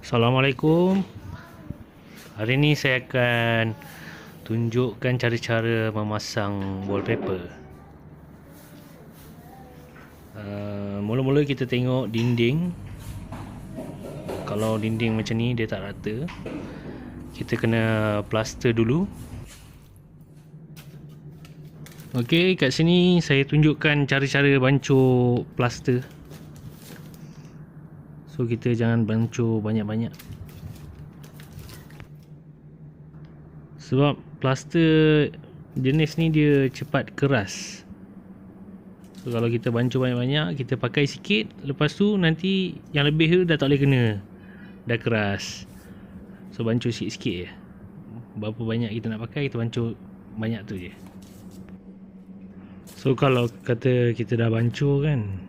Assalamualaikum. Hari ni saya akan tunjukkan cara-cara memasang wallpaper. Mula-mula kita tengok dinding. Kalau dinding macam ni dia tak rata, kita kena plaster dulu. Okey, kat sini saya tunjukkan cara-cara bancuh plaster. So kita jangan bancuh banyak-banyak, sebab plaster jenis ni dia cepat keras. So kalau kita bancuh banyak-banyak, kita pakai sikit, lepas tu nanti yang lebih tu dah tak boleh kena, dah keras. So bancuh sikit-sikit je. Berapa banyak kita nak pakai, kita bancuh banyak tu je. So kalau kata kita dah bancuh kan,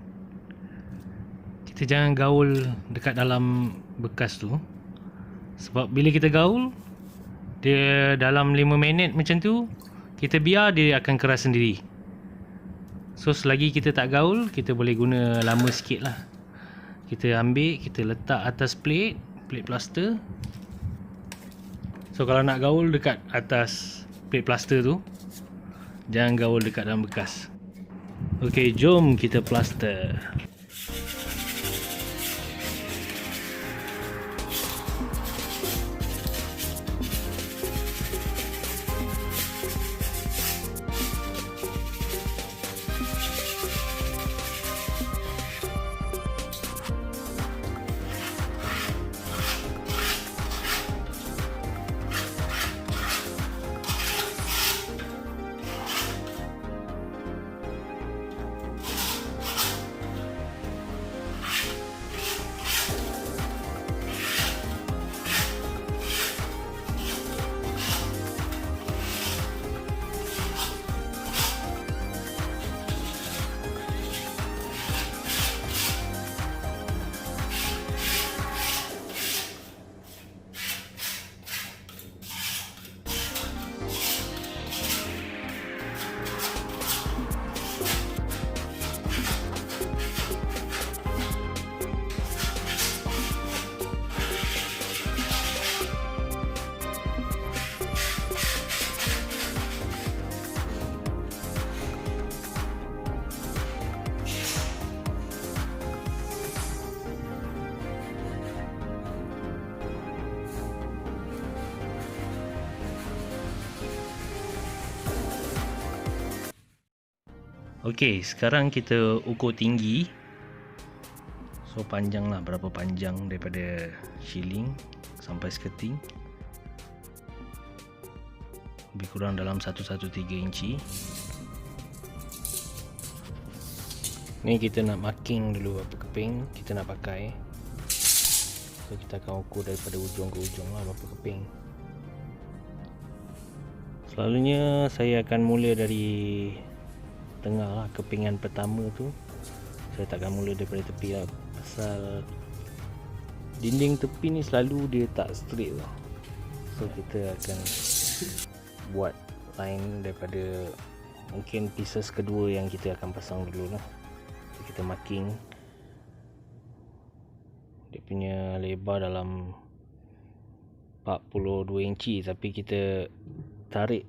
kita jangan gaul dekat dalam bekas tu. Sebab bila kita gaul, dia dalam 5 minit macam tu, kita biar dia akan keras sendiri. So selagi kita tak gaul, kita boleh guna lama sikit lah. Kita ambil, kita letak atas plate plaster. So kalau nak gaul dekat atas plate plaster tu, jangan gaul dekat dalam bekas. Ok, jom kita plaster. Okey, sekarang kita ukur tinggi. So panjang lah, berapa panjang daripada shilling sampai skirting. Lebih kurang dalam 113 inci. Ni kita nak marking dulu berapa keping kita nak pakai. So kita akan ukur daripada ujung ke ujung lah berapa keping. Selalunya saya akan mula dari tengah lah, kepingan pertama tu saya takkan mula daripada tepi lah, pasal dinding tepi ni selalu dia tak straight lah. So kita akan buat line daripada mungkin pieces kedua yang kita akan pasang dulu lah. So, kita marking dia punya lebar dalam 42 inci, tapi kita tarik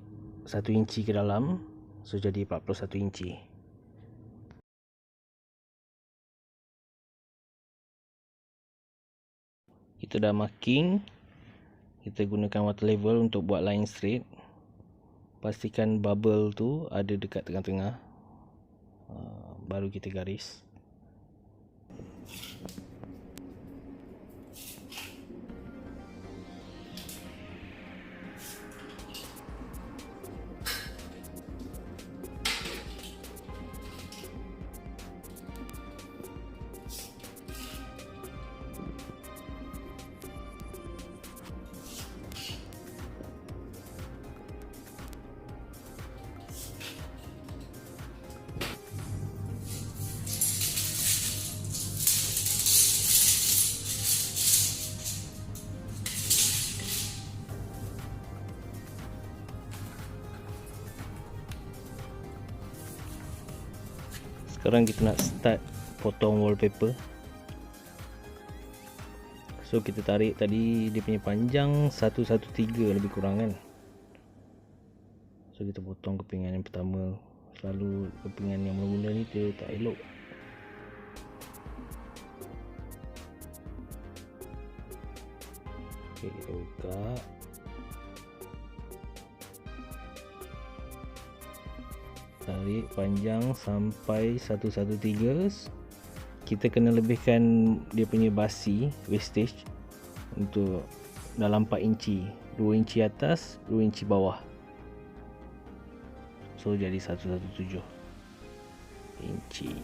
1 inci ke dalam, so jadi 41 inci. Kita dah marking. Kita gunakan water level untuk buat line straight. Pastikan bubble tu ada dekat tengah-tengah, baru kita garis. Sekarang kita nak start potong wallpaper. So kita tarik tadi dia punya panjang 113 lebih kurang kan. So kita potong kepingan yang pertama. Selalu kepingan yang mula-mula ni dia tak elok. Okay, kita buka. Tarik panjang sampai 113. Kita kena lebihkan dia punya basi wastage untuk dalam 4 inci, 2 inci atas, 2 inci bawah. So jadi 117 inci.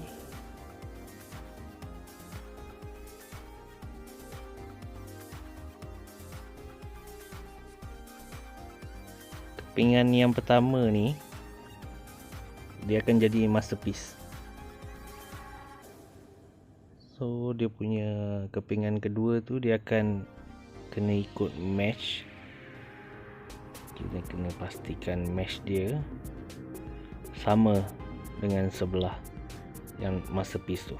Kepingan yang pertama ni dia akan jadi masterpiece. So dia punya kepingan kedua tu dia akan kena ikut mesh. Kita kena pastikan mesh dia sama dengan sebelah yang masterpiece tu.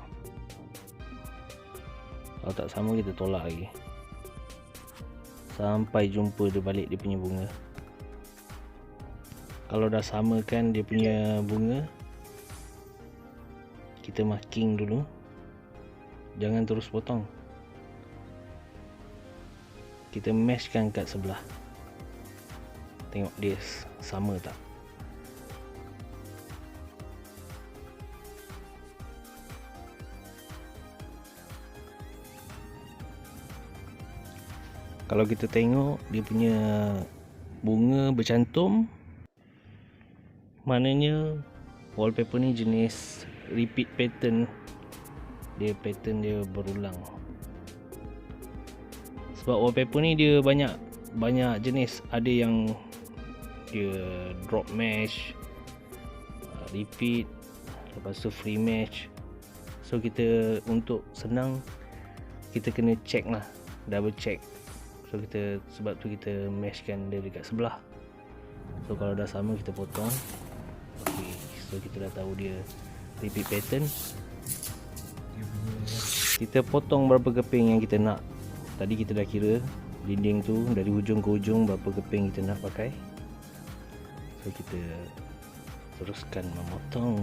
Kalau tak sama kita tolak lagi sampai jumpa dia balik dia punya bunga. Kalau dah samakan dia punya bunga, kita marking dulu. Jangan terus potong. Kita meshkan kat sebelah. Tengok dia sama tak. Kalau kita tengok dia punya bunga bercantum, maknanya wallpaper ni jenis repeat pattern. Pattern dia berulang. Sebab wallpaper ni dia banyak jenis. Ada yang dia drop mesh, repeat, lepas tu free mesh. So kita untuk senang kita kena check lah, double check. So sebab tu kita meshkan dia dekat sebelah. So kalau dah sama kita potong. Okay, so kita dah tahu dia repeat pattern. Kita potong berapa keping yang kita nak. Tadi kita dah kira dinding tu dari hujung ke hujung berapa keping kita nak pakai. So kita teruskan memotong.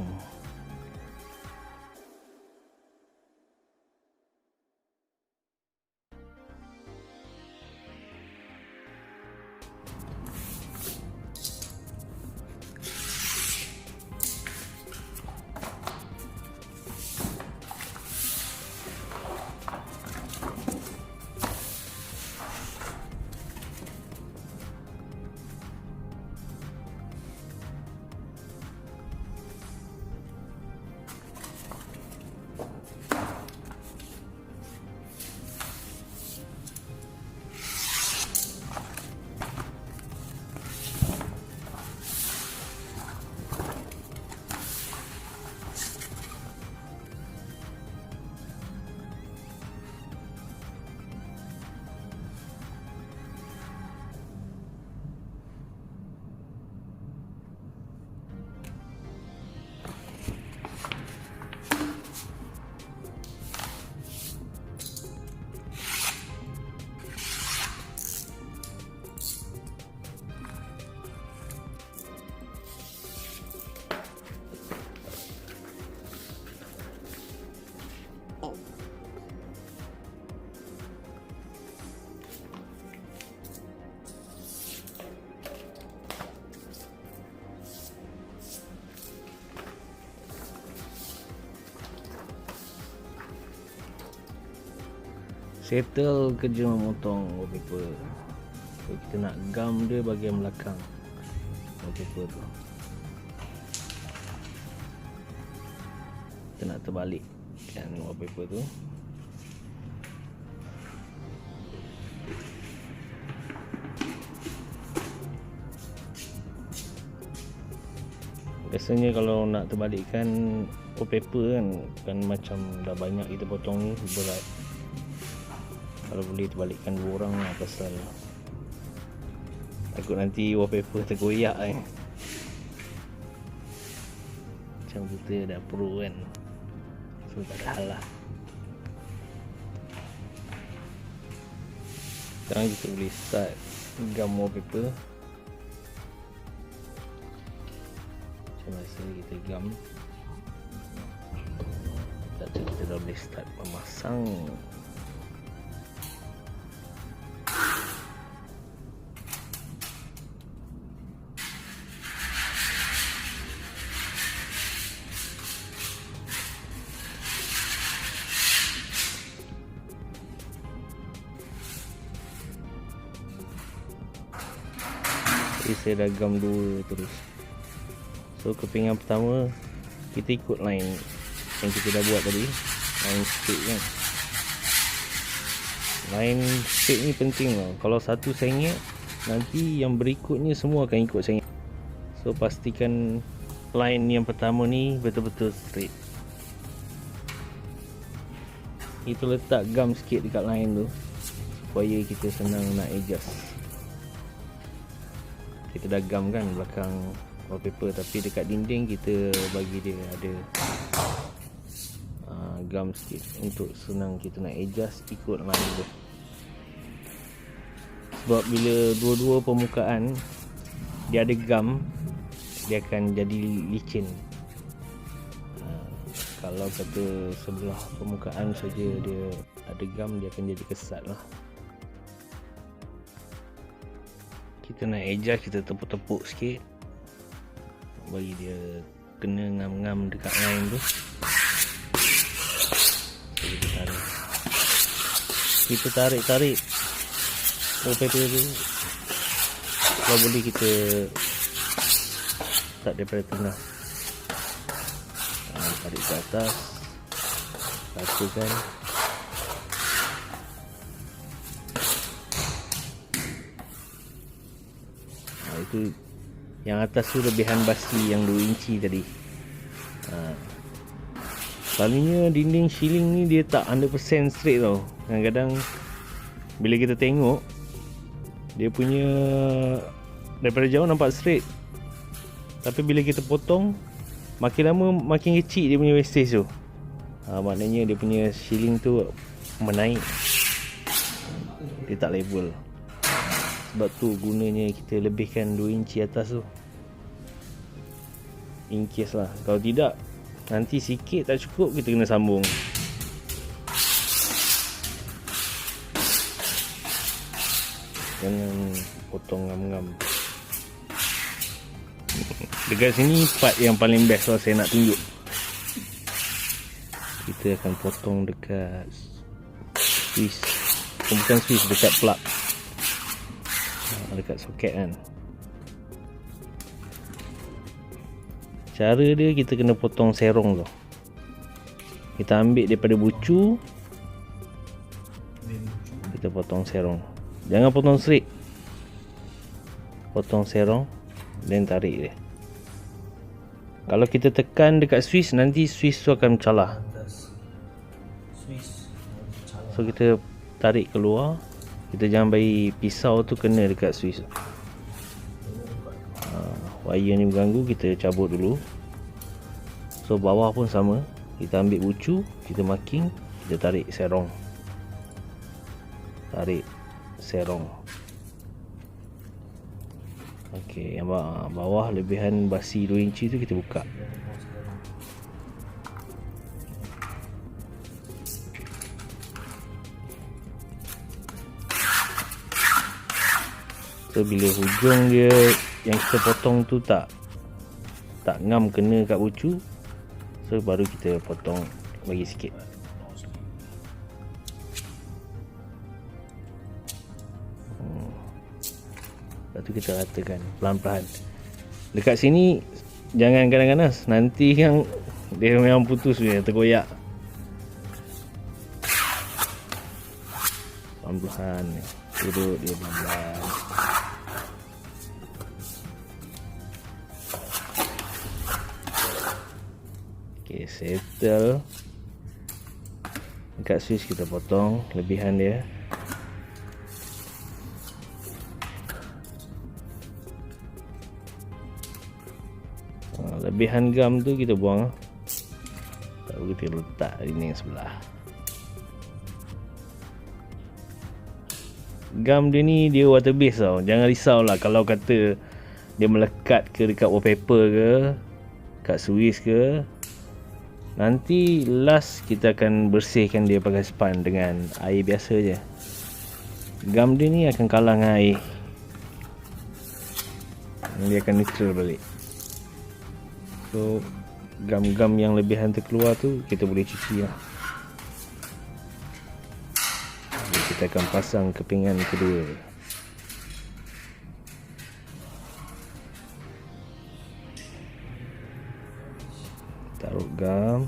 Settle kerja memotong wallpaper. So kita nak gam dia bahagian belakang wallpaper tu. Kita nak terbalikkan wallpaper tu. Biasanya kalau nak terbalikkan wallpaper kan macam dah banyak kita potong ni, berat. Kalau boleh terbalikkan 2 orang lah, pasal takut nanti wallpaper tergoyak macam kita dah pro kan. So tak ada hal lah. Sekarang kita boleh start gam wallpaper. Macam biasa kita gam. Lepas tu kita dah boleh start memasang. Jadi saya dah gam 2 terus. So kepingan pertama kita ikut line yang kita dah buat tadi, line straight kan. Line straight ni penting lah. Kalau satu sengit, nanti yang berikutnya semua akan ikut sengit. So pastikan line yang pertama ni betul-betul straight. Kita letak gam sikit dekat line tu supaya kita senang nak adjust. Kita dah gam kan belakang wallpaper, tapi dekat dinding kita bagi dia ada gam sikit untuk senang kita nak adjust ikut line tu. Sebab bila dua-dua permukaan dia ada gam, dia akan jadi licin. Kalau kata sebelah permukaan saja dia ada gam, dia akan jadi kesat lah. Kita nak adjust, kita tepuk-tepuk sikit bagi dia kena ngam-ngam dekat line tu. Kita tarik wallpaper tu. Kalau boleh kita start daripada tengah, tarik ke atas, ratakan. Itu yang atas tu lebihan basi yang 2 inci tadi. Selalunya dinding ceiling ni dia tak 100% straight tau. Kadang-kadang bila kita tengok, dia punya daripada jauh nampak straight, tapi bila kita potong, makin lama makin kecil dia punya wastage tu. Maknanya dia punya ceiling tu menaik, dia tak level. Sebab tu gunanya kita lebihkan 2 inci atas tu, in case lah. Kalau tidak, nanti sikit tak cukup, kita kena sambung. Jangan potong ngam-ngam. Dekat sini part yang paling best lah saya nak tunjuk. Kita akan potong dekat switch, bukan switch, dekat plug, dekat soket kan. Cara dia, kita kena potong serong tu. Kita ambil daripada bucu, kita potong serong. Jangan potong straight, potong serong dan tarik dia. Kalau kita tekan dekat switch, nanti switch tu akan mencalar. So kita tarik keluar. Kita jangan bagi pisau tu kena dekat switch. Wire ni mengganggu, kita cabut dulu. So bawah pun sama, kita ambil bucu, kita marking, kita tarik serong. Tarik serong. Okey, yang bawah lebihan basi 2 inci tu kita buka. So bila hujung dia yang kita potong tu tak ngam kena kat bucu, so baru kita potong bagi sikit. Lepas tu kita ratakan pelan-pelan. Dekat sini jangan ganas-ganas, nanti yang dia memang putus dia, tergoyak. Pelan-pelan, turut dia pelan-pelan. Okay, settle. Dekat switch kita potong lebihan dia. Lebihan gam tu kita buang. Baru kita letak dinding sebelah. Gam dia ni dia water based tau. Jangan risau lah kalau kata dia melekat ke dekat wallpaper ke, kat suis ke. Nanti last kita akan bersihkan dia pakai sponge dengan air biasa je. Gam dia ni akan kalah dengan air. Dia akan neutral balik. So gam-gam yang lebihan terkeluar tu kita boleh cuci lah. Jadi kita akan pasang kepingan kedua. Taruh gam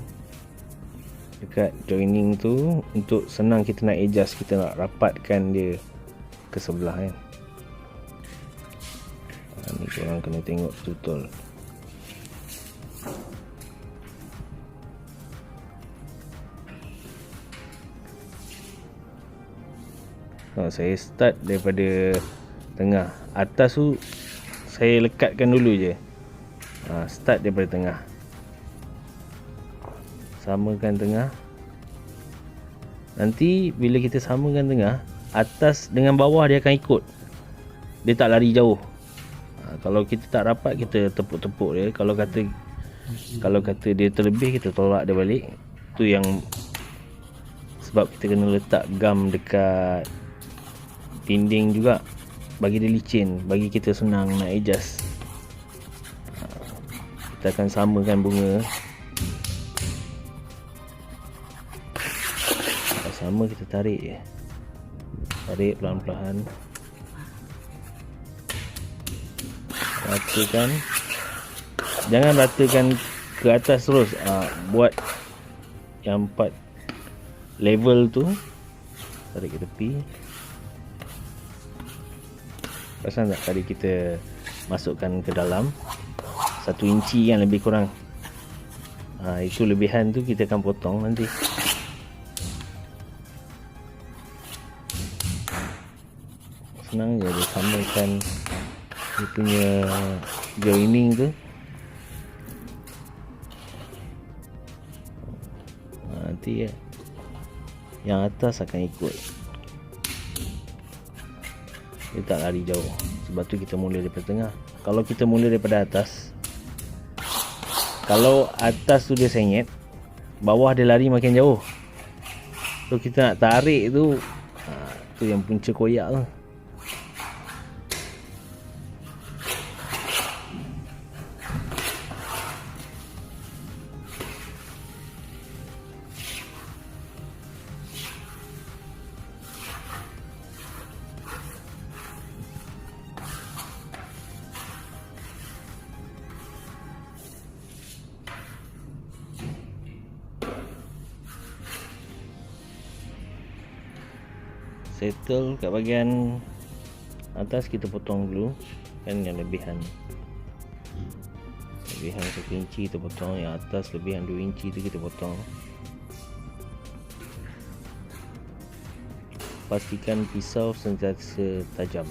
dekat joining tu untuk senang kita nak adjust, kita nak rapatkan dia ke sebelah kan. Ni korang kena tengok betul-betul. Saya start daripada tengah. Atas tu saya lekatkan dulu je. Start daripada tengah. Samakan tengah. Nanti bila kita samakan tengah, atas dengan bawah dia akan ikut. Dia tak lari jauh. Kalau kita tak rapat, kita tepuk-tepuk dia. Kalau kata dia terlebih, kita tolak dia balik. Tu yang sebab kita kena letak gam dekat dinding juga, bagi dia licin, bagi kita senang nak adjust. Kita akan samakan bunga. Sama kita tarik je. Tarik pelan-pelan. Ratakan. Jangan ratakan ke atas terus. Buat yang 4 level tu. Tarik ke tepi. Perasan tak tadi kita masukkan ke dalam 1 inci yang lebih kurang. Itu lebihan tu kita akan potong nanti. Senang je dia samakan dia punya joining tu. Nanti yang atas akan ikut. Dia tak lari jauh. Sebab tu kita mula daripada tengah. Kalau kita mula daripada atas, kalau atas tu dia sengit, bawah dia lari makin jauh. So kita nak tarik tu, tu yang punca koyak tu. Settle kat bahagian atas, kita potong dulu kan yang lebihan 1 inci kita potong. Yang atas lebihan 2 inci tu kita potong. Pastikan pisau sentiasa tajam.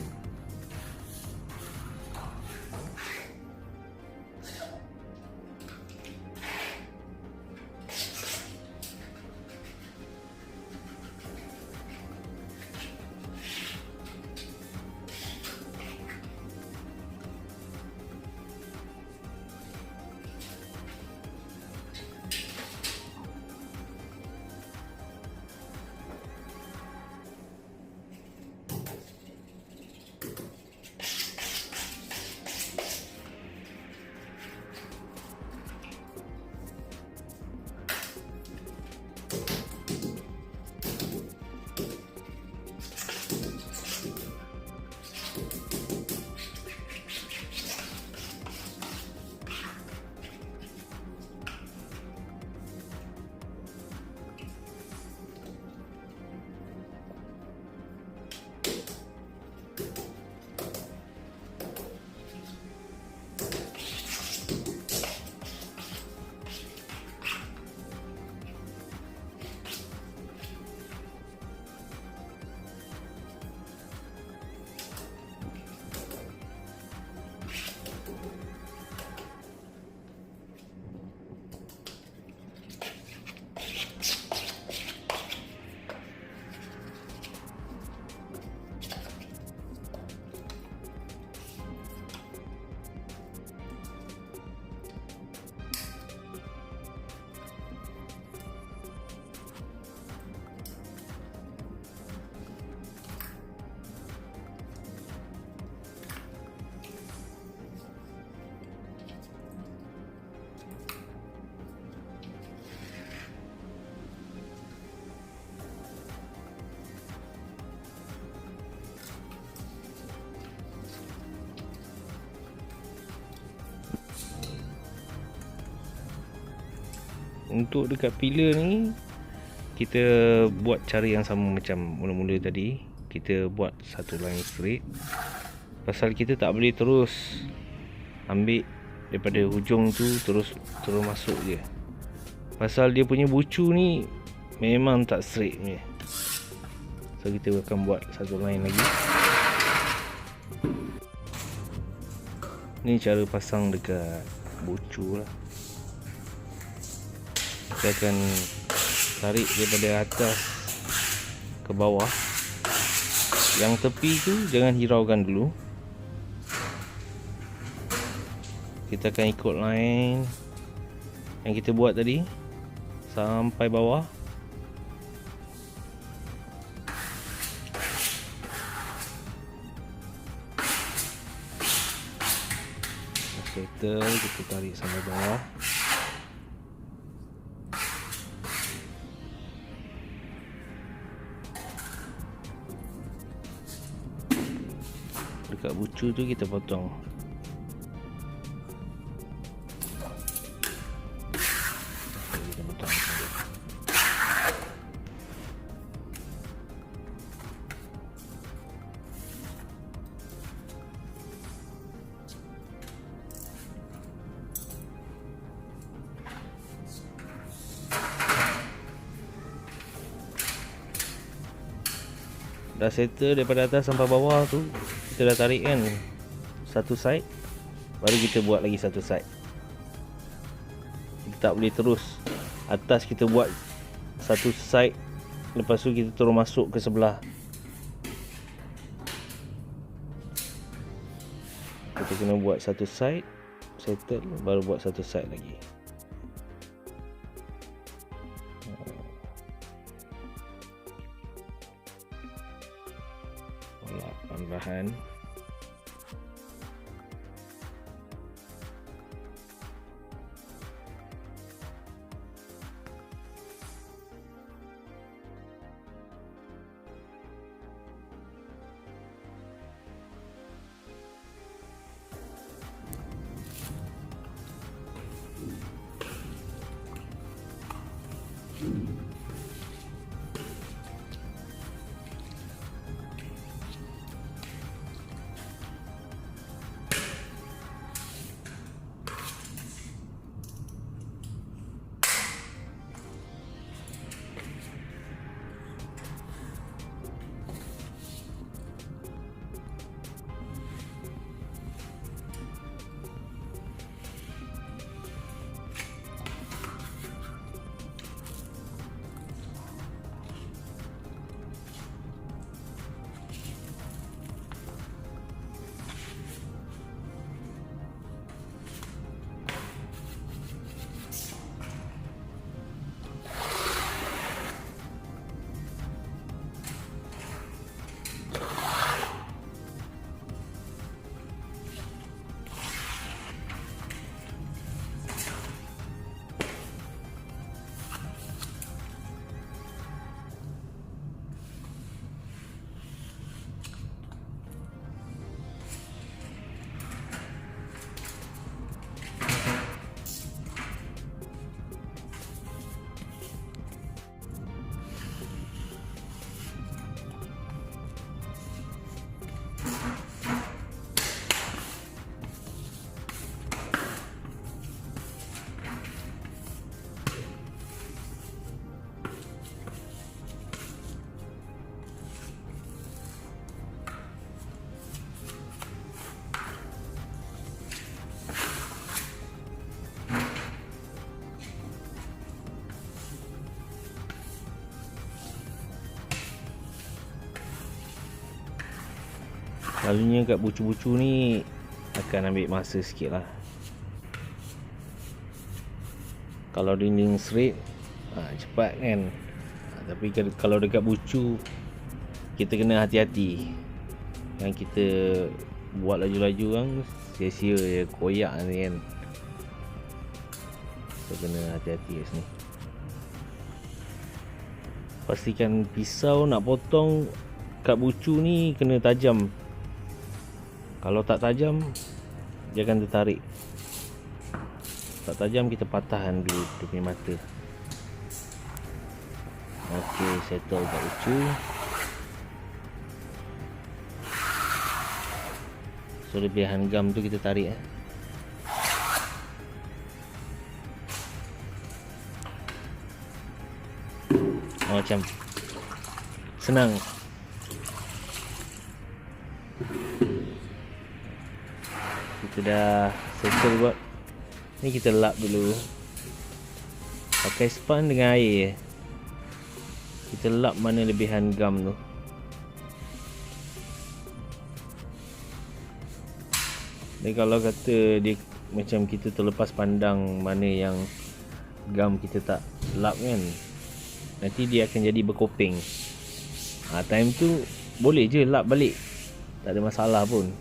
untuk dekat pillar ni kita buat cara yang sama macam mula-mula tadi. Kita buat satu line straight. Pasal kita tak boleh terus ambil daripada hujung tu terus masuk je. Pasal dia punya bucu ni memang tak straight punya. So kita akan buat satu line lagi. Ni cara pasang dekat bucu lah. Kita akan tarik daripada atas ke bawah. Yang tepi tu jangan hiraukan dulu. Kita akan ikut line yang kita buat tadi sampai bawah. Settle, kita tarik sampai bawah. Dekat bucu tu kita potong. Kita potong saja. Dah settle daripada atas sampai bawah tu, kita dah tarik kan satu side, baru kita buat lagi satu side. Kita tak boleh terus atas kita buat satu side, lepas tu kita terus masuk ke sebelah. Kita kena buat satu side, settle, baru buat satu side lagi. Perlahan-lahan. Selalunya kat bucu-bucu ni akan ambil masa sikit lah. Kalau dinding straight cepat kan, tapi kalau dekat bucu kita kena hati-hati. Yang kita buat laju-laju kan sia-sia je, koyak ni kan. So kena hati-hati kat sini. Pastikan pisau nak potong kat bucu ni kena tajam. Kalau tak tajam, dia akan tertarik. Tak tajam, kita patahkan dulu dia punya mata. Okey, settle kat lucu. So lebihan gam tu kita tarik macam senang. Kita dah settle buat. Ni kita lap dulu. Pakai sponge dengan air. Kita lap mana lebihan gam tu. Ni kalau kata dia macam kita terlepas pandang mana yang gam kita tak lap kan, nanti dia akan jadi berkoping. Time tu boleh je lap balik, tak ada masalah pun.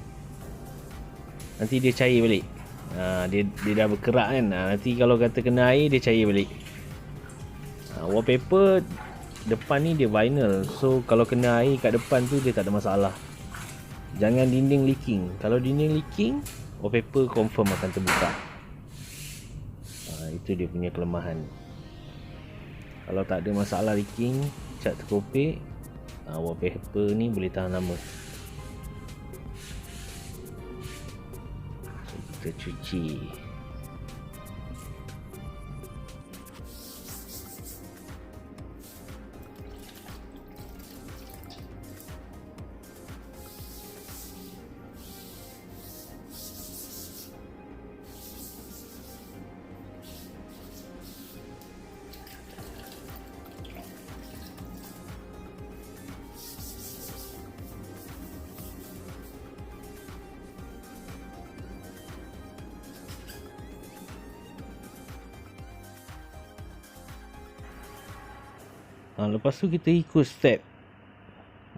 Nanti dia cair balik. Dia dah berkerak kan. Nanti kalau kata kena air, dia cair balik. Wallpaper depan ni dia vinyl, so kalau kena air kat depan tu dia tak ada masalah. Jangan dinding leaking. Kalau dinding leaking, wallpaper confirm akan terbuka. Itu dia punya kelemahan. Kalau tak ada masalah leaking, cat terkopik, wallpaper ni boleh tahan lama. So, kita cuci. Lepas tu kita ikut step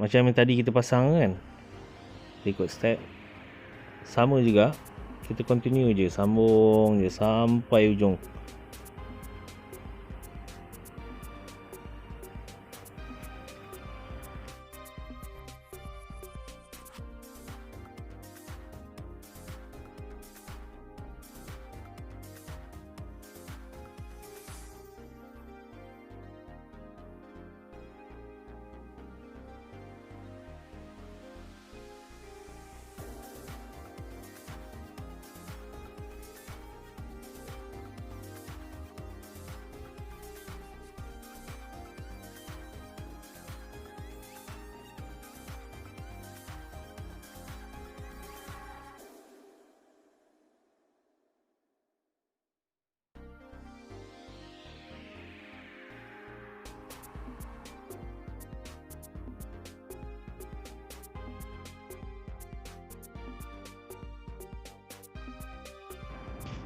macam yang tadi kita pasang kan. Kita ikut step sama juga. Kita continue je, sambung je sampai ujung.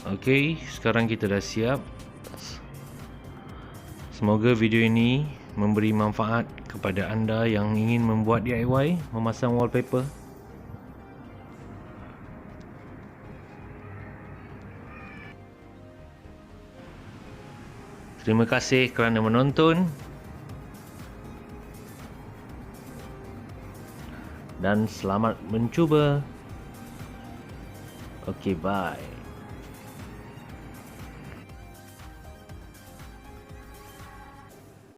Okey, sekarang kita dah siap. Semoga video ini memberi manfaat kepada anda yang ingin membuat DIY memasang wallpaper. Terima kasih kerana menonton dan selamat mencuba. Okey, bye.